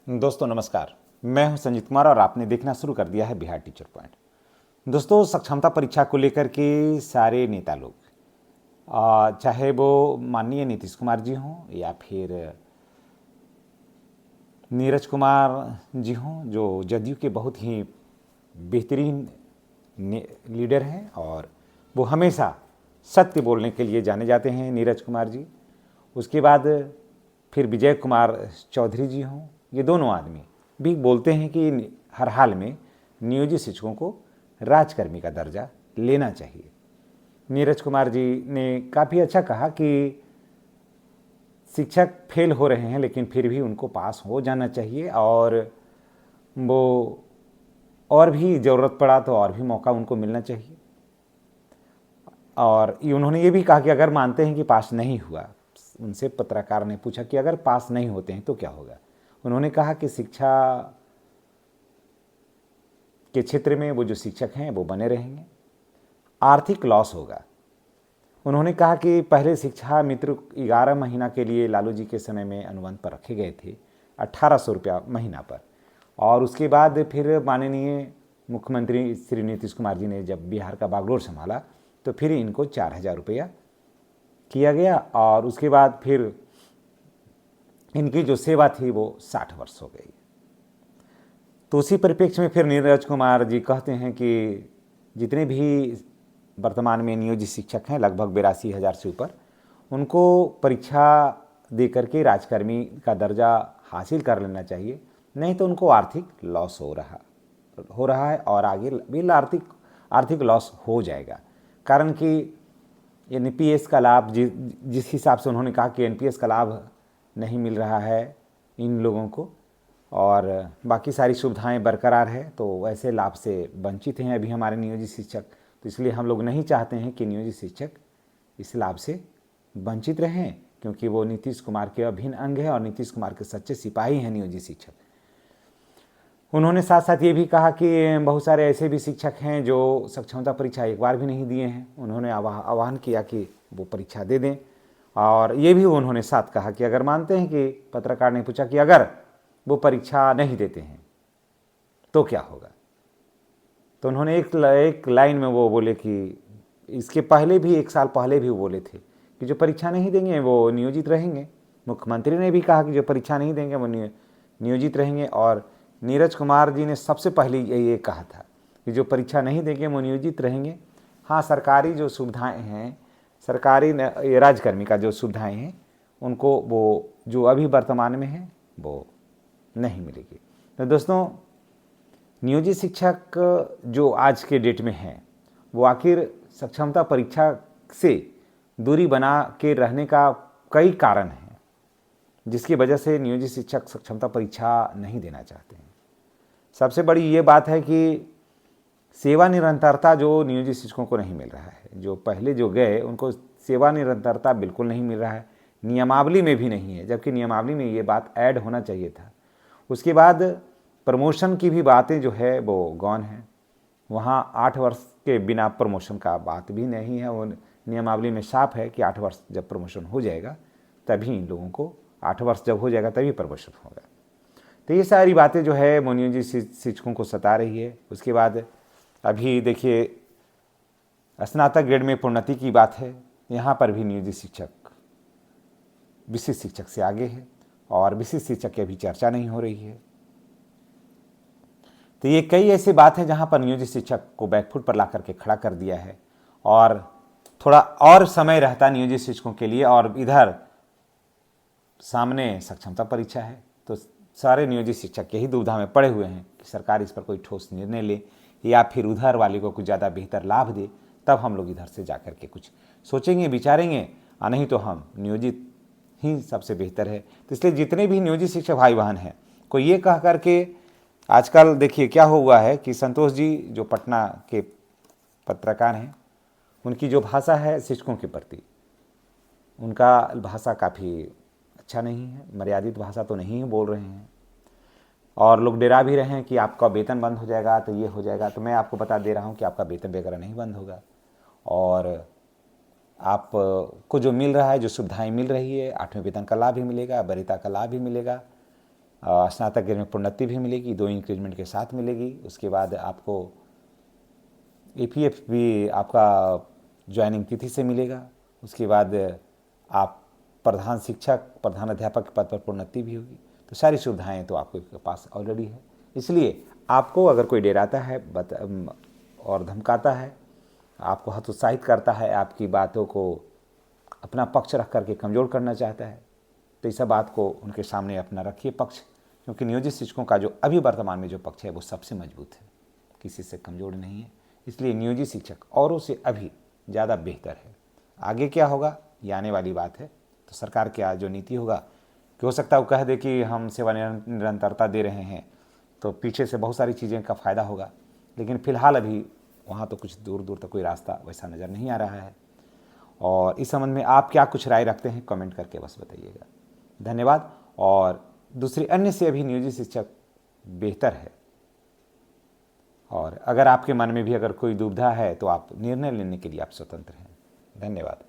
दोस्तों नमस्कार। मैं हूं संजीत कुमार और आपने देखना शुरू कर दिया है बिहार टीचर पॉइंट। दोस्तों, सक्षमता परीक्षा को लेकर के सारे नेता लोग, चाहे वो माननीय नीतीश कुमार जी हों या फिर नीरज कुमार जी हों, जो जदयू के बहुत ही बेहतरीन लीडर हैं और वो हमेशा सत्य बोलने के लिए जाने जाते हैं, नीरज कुमार जी। उसके बाद फिर विजय कुमार चौधरी जी हों, ये दोनों आदमी भी बोलते हैं कि हर हाल में नियोजित शिक्षकों को राजकर्मी का दर्जा लेना चाहिए। नीरज कुमार जी ने काफ़ी अच्छा कहा कि शिक्षक फेल हो रहे हैं लेकिन फिर भी उनको पास हो जाना चाहिए और वो और भी ज़रूरत पड़ा तो और भी मौका उनको मिलना चाहिए। और उन्होंने ये भी कहा कि अगर मानते हैं कि पास नहीं हुआ, उनसे पत्रकार ने पूछा कि अगर पास नहीं होते हैं तो क्या होगा। उन्होंने कहा कि शिक्षा के क्षेत्र में वो जो शिक्षक हैं वो बने रहेंगे, आर्थिक लॉस होगा। उन्होंने कहा कि पहले शिक्षा मित्र 11 महीना के लिए लालू जी के समय में अनुबंध पर रखे गए थे 1800 रुपया महीना पर, और उसके बाद फिर माननीय मुख्यमंत्री श्री नीतीश कुमार जी ने जब बिहार का बागडोर संभाला तो फिर इनको 4000 रुपया किया गया और उसके बाद फिर इनकी जो सेवा थी वो 60 वर्ष हो गई। तो उसी परिप्रेक्ष्य में फिर नीरज कुमार जी कहते हैं कि जितने भी वर्तमान में नियोजित शिक्षक हैं, लगभग 82,000 से ऊपर, उनको परीक्षा दे करके राजकर्मी का दर्जा हासिल कर लेना चाहिए, नहीं तो उनको आर्थिक लॉस हो रहा है और आगे भी आर्थिक लॉस हो जाएगा। कारण कि एनपीएस का लाभ जिस हिसाब से उन्होंने कहा कि एनपीएस का लाभ नहीं मिल रहा है इन लोगों को और बाकी सारी सुविधाएं बरकरार है, तो ऐसे लाभ से वंचित हैं अभी हमारे नियोजित शिक्षक। तो इसलिए हम लोग नहीं चाहते हैं कि नियोजित शिक्षक इस लाभ से वंचित रहें, क्योंकि वो नीतीश कुमार के अभिन्न अंग है और नीतीश कुमार के सच्चे सिपाही हैं नियोजित शिक्षक। उन्होंने साथ साथ ये भी कहा कि बहुत सारे ऐसे भी शिक्षक हैं जो सक्षमता परीक्षा एक बार भी नहीं दिए हैं। उन्होंने आह्वान किया कि वो परीक्षा दे दें और ये भी उन्होंने साथ कहा कि अगर मानते हैं कि पत्रकार ने पूछा कि अगर वो परीक्षा नहीं देते हैं तो क्या होगा, तो उन्होंने एक लाइन में वो बोले कि इसके पहले भी 1 साल पहले भी वो बोले थे कि जो परीक्षा नहीं देंगे वो नियोजित रहेंगे। मुख्यमंत्री ने भी कहा कि जो परीक्षा नहीं देंगे वो नियोजित रहेंगे और नीरज कुमार जी ने सबसे पहले ये कहा था कि जो परीक्षा नहीं देंगे वो नियोजित रहेंगे। हाँ, सरकारी जो सुविधाएं हैं, सरकारी राजकर्मी का जो सुविधाएं हैं उनको वो जो अभी वर्तमान में है वो नहीं मिलेगी। तो दोस्तों, नियोजित शिक्षक जो आज के डेट में हैं वो आखिर सक्षमता परीक्षा से दूरी बना के रहने का कई कारण हैं जिसकी वजह से नियोजित शिक्षक सक्षमता परीक्षा नहीं देना चाहते हैं। सबसे बड़ी ये बात है कि सेवा निरंतरता जो नियोजित शिक्षकों को नहीं मिल रहा है। जो पहले जो गए उनको सेवा निरंतरता बिल्कुल नहीं मिल रहा है, नियमावली में भी नहीं है, जबकि नियमावली में ये बात ऐड होना चाहिए था। उसके बाद प्रमोशन की भी बातें जो है वो गौन है, वहाँ 8 वर्ष के बिना प्रमोशन का बात भी नहीं है। वो नियमावली में साफ है कि 8 वर्ष जब प्रमोशन हो जाएगा तभी इन लोगों को 8 वर्ष जब हो जाएगा तभी प्रमोशन होगा। तो ये सारी बातें जो है वो नियोजित शिक्षकों को सता रही है। उसके बाद अभी देखिए स्नातक ग्रेड में प्रोन्नति की बात है, यहाँ पर भी नियोजित शिक्षक विशिष्ट शिक्षक से आगे है और विशिष्ट शिक्षक की अभी चर्चा नहीं हो रही है। तो ये कई ऐसी बात है जहाँ पर नियोजित शिक्षक को बैकफुट पर ला करके खड़ा कर दिया है और थोड़ा और समय रहता नियोजित शिक्षकों के लिए और इधर सामने सक्षमता परीक्षा है, तो सारे नियोजित शिक्षक यही दुविधा में पड़े हुए हैं कि सरकार इस पर कोई ठोस निर्णय ले या फिर उधर वाले को कुछ ज़्यादा बेहतर लाभ दे, तब हम लोग इधर से जा कर के कुछ सोचेंगे विचारेंगे, और नहीं तो हम नियोजित ही सबसे बेहतर है। तो इसलिए जितने भी नियोजित शिक्षक भाई बहन हैं, कोई ये कह करके आजकल देखिए क्या हुआ है कि संतोष जी जो पटना के पत्रकार हैं, उनकी जो भाषा है शिक्षकों के प्रति, उनका भाषा काफ़ी अच्छा नहीं है, मर्यादित भाषा तो नहीं बोल रहे हैं और लोग डरा भी रहे हैं कि आपका वेतन बंद हो जाएगा तो ये हो जाएगा। तो मैं आपको बता दे रहा हूँ कि आपका वेतन वगैरह नहीं बंद होगा और आपको जो मिल रहा है, जो सुविधाएं मिल रही है, 8वें वेतन का लाभ भी मिलेगा, वरीयता का लाभ भी मिलेगा, स्नातक ग्रेड में प्रोन्नति भी मिलेगी, 2 इंक्रीजमेंट के साथ मिलेगी। उसके बाद आपको APF भी आपका ज्वाइनिंग तिथि से मिलेगा। उसके बाद आप प्रधान शिक्षक, प्रधान अध्यापक के पद पर प्रोन्नति भी होगी। तो सारी सुविधाएं तो आपके पास ऑलरेडी है। इसलिए आपको अगर कोई डराता है और धमकाता है, आपको हतोत्साहित करता है, आपकी बातों को अपना पक्ष रख करके कमज़ोर करना चाहता है, तो इस बात को उनके सामने अपना रखिए पक्ष, क्योंकि नियोजित शिक्षकों का जो अभी वर्तमान में जो पक्ष है वो सबसे मजबूत है, किसी से कमज़ोर नहीं है। इसलिए नियोजित शिक्षक औरों से अभी ज़्यादा बेहतर है। आगे क्या होगा ये आने वाली बात है। तो सरकार क्या जो नीति होगा कि हो सकता है वो कह दे कि हम सेवा निरंतरता दे रहे हैं, तो पीछे से बहुत सारी चीज़ें का फ़ायदा होगा, लेकिन फ़िलहाल अभी वहाँ तो कुछ दूर दूर तक कोई रास्ता वैसा नज़र नहीं आ रहा है। और इस संबंध में आप क्या कुछ राय रखते हैं कमेंट करके बस बताइएगा। धन्यवाद। और दूसरी अन्य से अभी नियोजित शिक्षक बेहतर है। और अगर आपके मन में भी अगर कोई दुविधा है तो आप निर्णय लेने के लिए आप स्वतंत्र हैं। धन्यवाद।